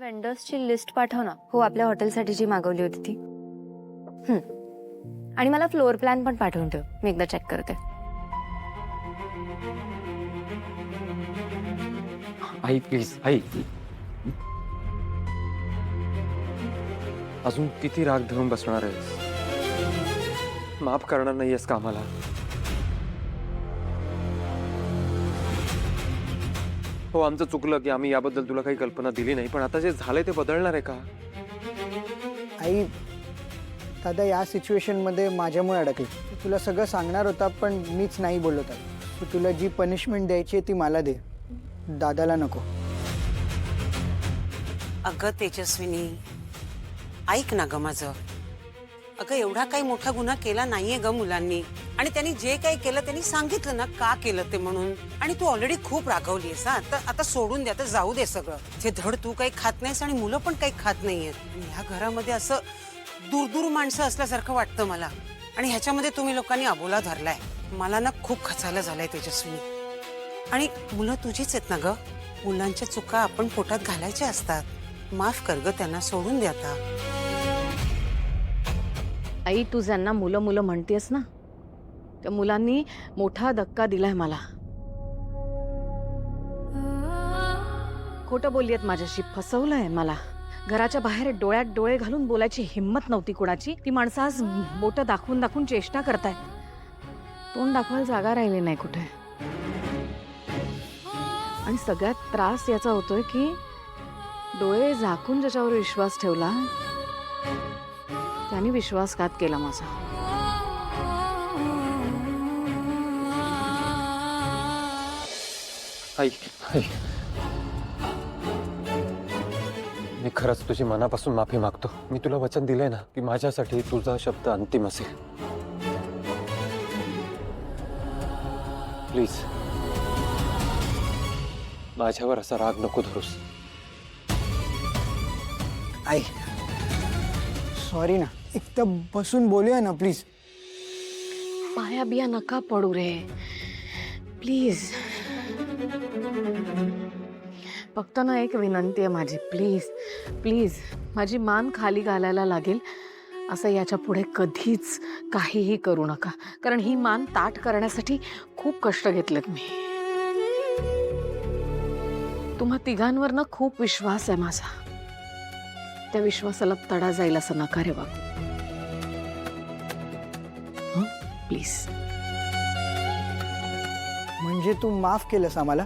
वेंडर्सची list पाठव ना. हो, आपल्या हॉटेलसाठी जी मागवली होती ती. आणि मला फ्लोअर प्लॅन पण पाठवून ठेव, मी एकदा चेक करते. आई प्लीज आई. अजून किती राग धरून बसणार आहेस? माफ करणार नाहीयेस का आम्हाला? हो, आमचं चुकलं की आम्ही याबद्दल तुला काही कल्पना दिली नाही, पण आता जे झालंय ते बदलणार आहे का? आई, दादा या सिच्युएशनमध्ये माझ्यामुळे अडकली. तुला सगळं सांगणार होता पण मीच नाही बोललो. तर तुला जी पनिशमेंट द्यायची आहे ती मला दे, दादाला नको. अगं तेजस्विनी, ऐक ना ग माझं. अगं एवढा काही मोठा गुन्हा केला नाहीये ग मुलांनी, आणि त्यांनी जे काही केलं त्यांनी सांगितलं ना का केलं ते म्हणून. आणि तू ऑलरेडी खूप रागवलीयस. आता सोडून दे, आता जाऊ दे सगळं. ते धड तू काही खात नाहीस आणि मुलं पण काही खात नाहीयेत. ह्या घरामध्ये असं दूर माणसं असल्यासारखं वाटतं मला. आणि ह्याच्यामध्ये तुम्ही लोकांनी अबोला धरलाय. मला ना खूप खचायला झालंय तेजस्विनी. आणि मुलं तुझीच आहेत ना ग. मुलांच्या चुका आपण पोटात घालायच्या असतात. माफ कर ग त्यांना, सोडून दे आता. आई, तू ज्यांना मुलं मुलं म्हणतेस ना, त्या मुलांनी मोठा धक्का दिलाय मला. खोटं बोललीयत माझ्याशी, फसवलंय मला. घराच्या बाहेर डोळ्यात डोळे घालून बोलायची हिम्मत नव्हती कोणाची. ती माणसं आज बोटं दाखवून दाखवून चेष्टा करतायत. तोंड दाखवायला जागा राहिली नाही कुठे. आणि सगळ्यात त्रास याचा होतोय की डोळे झाकून ज्याच्यावर विश्वास ठेवला त्याने विश्वासघात केला माझा. आई आई, मी खरंच तुझी मनापासून माफी मागतो. मी तुला वचन दिलंय ना की माझ्यासाठी तुझा शब्द अंतिम असेल. प्लीज माझ्यावर असा राग नको धरूस. आई सॉरी ना, एकदम बसून बोलूया ना प्लीज. पाया बिया नका पडू रे, प्लीज. फक्त ना एक विनंती आहे माझी, प्लीज प्लीज. माझी मान खाली घालायला लागेल असं याच्या पुढे कधीच काहीही करू नका. कारण ही मान ताठ करण्यासाठी खूप कष्ट घेतलेत मी. तुम्हा तिघांवर ना खूप विश्वास आहे माझा. त्या विश्वासाला तडा जाईल असं नका रे बाबा. प्लीज. म्हणजे तू माफ केलंस आम्हाला?